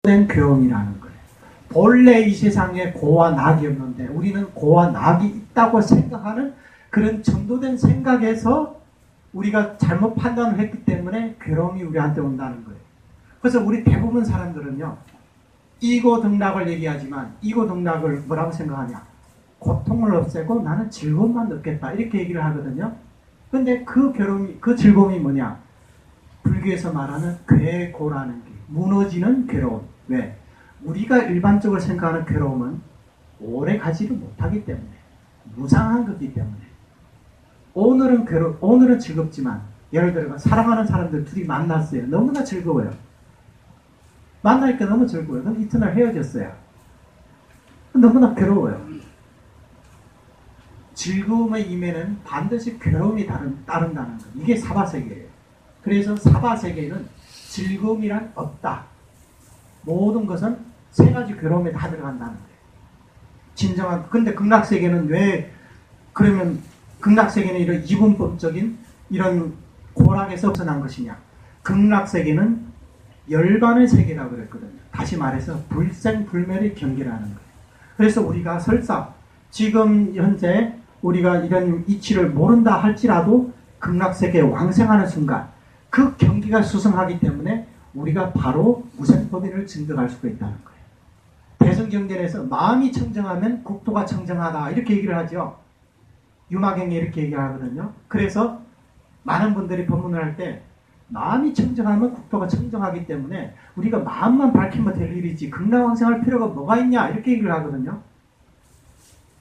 된 괴로움이라는 거예요. 본래 이 세상에 고와 낙이 없는데 우리는 고와 낙이 있다고 생각하는 그런 정도된 생각에서 우리가 잘못 판단을 했기 때문에 괴로움이 우리한테 온다는 거예요. 그래서 우리 대부분 사람들은요, 이고등락을 얘기하지만 이고등락을 뭐라고 생각하냐? 고통을 없애고 나는 즐거움만 얻겠다, 이렇게 얘기를 하거든요. 근데 그 괴로움이, 그 즐거움이 뭐냐? 불교에서 말하는 괴고라는 게, 무너지는 괴로움. 왜? 우리가 일반적으로 생각하는 괴로움은 오래 가지를 못하기 때문에, 무상한 거기 때문에. 오늘은 즐겁지만, 예를 들어 사랑하는 사람들 둘이 만났어요. 너무나 즐거워요. 만나니까 너무 즐거워요. 그럼 이튿날 헤어졌어요. 너무나 괴로워요. 즐거움의 임에는 반드시 괴로움이 따른다는 거. 이게 사바세계예요. 그래서 사바세계는 즐거움이란 없다. 모든 것은 세 가지 괴로움에 다 들어간다는 거예요. 진정한, 근데 극락세계는 왜, 그러면 극락세계는 이런 이분법적인 이런 고락에서 벗어난 것이냐? 극락세계는 열반의 세계라고 그랬거든요. 다시 말해서 불생불멸의 경계라는 거예요. 그래서 우리가 설사 지금 현재 우리가 이런 이치를 모른다 할지라도 극락세계에 왕생하는 순간 그 경기가 수성하기 때문에 우리가 바로 무생법인을 증득할 수가 있다는 거예요. 대승경전에서 마음이 청정하면 국토가 청정하다, 이렇게 얘기를 하죠. 유마경에 이렇게 얘기하거든요. 그래서 많은 분들이 법문을 할 때 마음이 청정하면 국토가 청정하기 때문에 우리가 마음만 밝히면 될 일이지 극락왕생할 필요가 뭐가 있냐, 이렇게 얘기를 하거든요.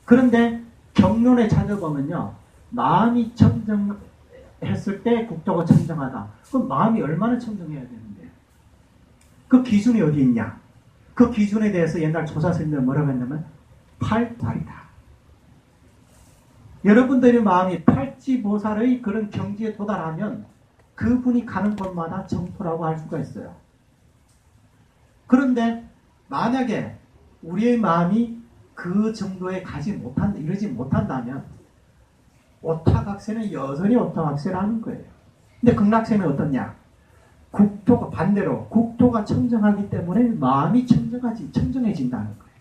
그런데 경론에 찾아보면요, 마음이 청정했을 때 국토가 청정하다. 그럼 마음이 얼마나 청정해야 되는데? 그 기준이 어디 있냐? 그 기준에 대해서 옛날 조사스님들 뭐라고 했냐면 8달이다. 여러분들의 마음이 팔지보살의 그런 경지에 도달하면 그분이 가는 곳마다 정토라고 할 수가 있어요. 그런데 만약에 우리의 마음이 그 정도에 이르지 못한다면 오타각세는 여전히 오타각세라는 거예요. 근데 극락세는 어떻냐? 국토가 반대로 국토가 청정하기 때문에 마음이 청정해진다는 거예요.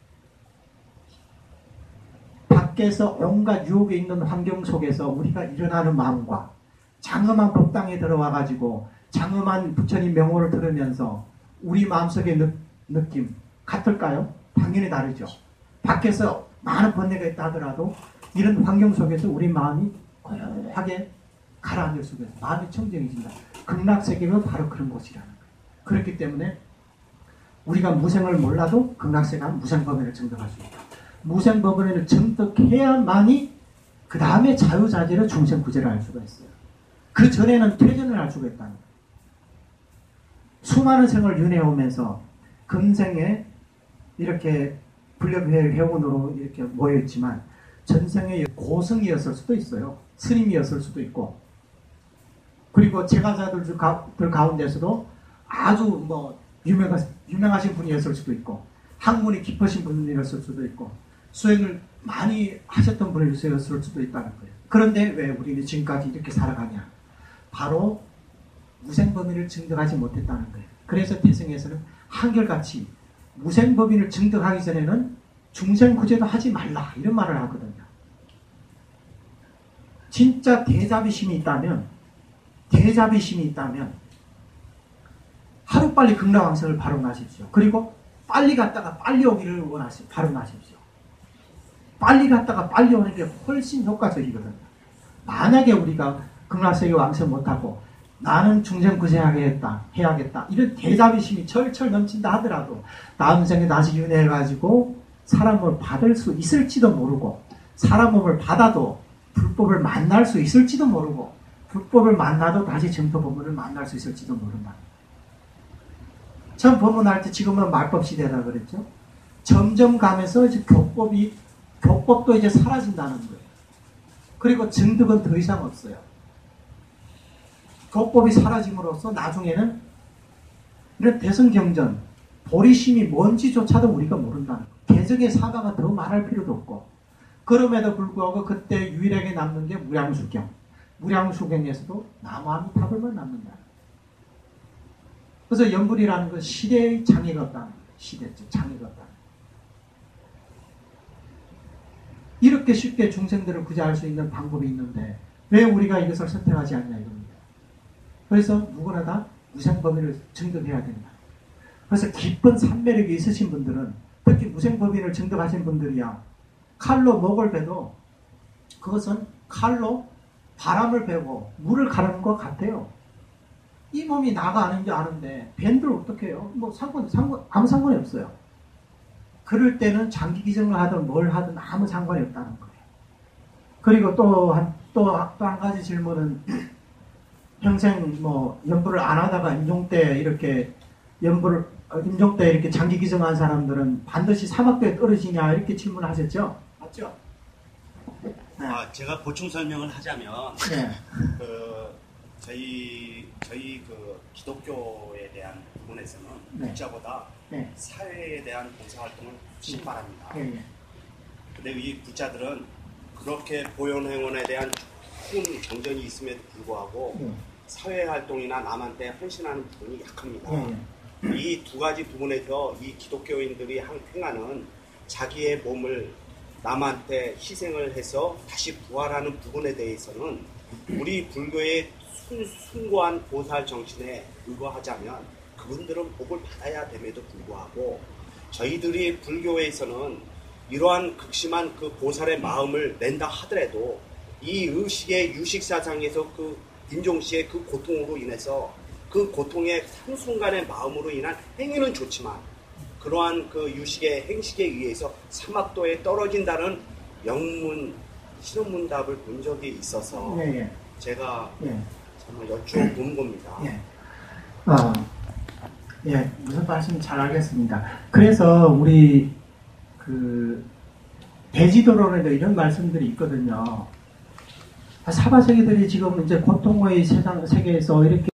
밖에서 온갖 유혹에 있는 환경 속에서 우리가 일어나는 마음과 장엄한 법당에 들어와가지고 장엄한 부처님 명호를 들으면서 우리 마음속의 느낌 같을까요? 당연히 다르죠. 밖에서 많은 번뇌가 있다 하더라도 이런 환경 속에서 우리 마음이 고요하게 가라앉을 수가 있어요. 마음이 청정해진다. 극락세계가 바로 그런 곳이라는 거예요. 그렇기 때문에 우리가 무생을 몰라도 극락세계가 무생법인을 증득할 수 있다. 무생법인을 증득해야만이 그 다음에 자유자재로 중생구제를 할 수가 있어요. 그 전에는 퇴전을 할 수가 있다는 거예요. 수많은 생을 윤회하면서 금생에 이렇게 불법회원으로 이렇게 모여있지만 전생에 고승이었을 수도 있어요. 스님이었을 수도 있고, 그리고 제가자들 가운데서도 아주 유명하신 분이었을 수도 있고, 학문이 깊으신 분이었을 수도 있고, 수행을 많이 하셨던 분이었을 수도 있다는 거예요. 그런데 왜 우리는 지금까지 이렇게 살아가냐? 바로 무생법인을 증득하지 못했다는 거예요. 그래서 대승에서는 한결같이 무생법인을 증득하기 전에는 중생구제도 하지 말라, 이런 말을 하거든요. 진짜 대자비심이 있다면 하루빨리 극락왕생을 발언하십시오. 그리고 빨리 갔다가 빨리 오기를 발언하십시오. 빨리 갔다가 빨리 오는 게 훨씬 효과적이거든요. 만약에 우리가 극락세계 왕생 못하고 나는 중생구제해야겠다 이런 대자비심이 철철 넘친다 하더라도 다음 생에 다시 윤회해가지고 사람 몸을 받을 수 있을지도 모르고, 사람 몸을 받아도 불법을 만날 수 있을지도 모르고, 불법을 만나도 다시 정토법문을 만날 수 있을지도 모른다. 처음 법문할 때 지금은 말법 시대라 그랬죠. 점점 가면서 이제 교법도 이제 사라진다는 거예요. 그리고 증득은 더 이상 없어요. 교법이 사라짐으로써 나중에는 이런 대승경전, 보리심이 뭔지조차도 우리가 모른다는 거예요. 개정의 사가가 더 말할 필요도 없고, 그럼에도 불구하고 그때 유일하게 남는 게 무량수경. 무량수경에서도 나무아미타불만 남는다. 그래서 연불이라는 건 시대의 장애가 없다는 거예요. 시대죠. 장애가 없다는. 이렇게 쉽게 중생들을 구제할 수 있는 방법이 있는데 왜 우리가 이것을 선택하지 않냐 이겁니다. 그래서 누구나 다 무생법인을 증득해야 된다. 그래서 깊은 산매력이 있으신 분들은 특히 무생법인을 증득하신 분들이야 칼로 목을 베도 그것은 칼로 바람을 베고 물을 가르는 것 같아요. 이 몸이 나가 아닌지 아는데 밴들 어떻게 해요? 뭐 아무 상관이 없어요. 그럴 때는 장기 기증을 하든 뭘 하든 아무 상관이 없다는 거예요. 그리고 또 한 가지 질문은 평생 뭐 연부를 안 하다가 임종 때 이렇게 장기 기증한 사람들은 반드시 사막도에 떨어지냐 이렇게 질문하셨죠? 맞죠? 네. 제가 보충 설명을 하자면 네. 저희 그 기독교에 대한 부분에서는 네. 부자보다 네. 사회에 대한 봉사활동을 신발합니다. 네. 근데 이 부자들은 그렇게 보현행원에 대한 큰 경전이 있음에도 불구하고 사회활동이나 남한테 헌신하는 부분이 약합니다. 이 두 가지 부분에서 이 기독교인들이 행하는 자기의 몸을 남한테 희생을 해서 다시 부활하는 부분에 대해서는 우리 불교의 숭고한 보살 정신에 의거하자면 그분들은 복을 받아야 됨에도 불구하고 저희들이 불교에서는 이러한 극심한 그 보살의 마음을 낸다 하더라도 이 의식의 유식사상에서 그 임종시의 그 고통으로 인해서 그 고통의 한순간의 마음으로 인한 행위는 좋지만 그러한 그 유식의 행식에 의해서 사막도에 떨어진다는 영문 실험문답을 본 적이 있어서 제가 정말 여쭈어보는 겁니다. 무슨 말씀인지 잘 알겠습니다. 그래서 우리 그 대지도론에도 이런 말씀들이 있거든요. 사바세계들이 지금 이제 고통의 세계에서 이렇게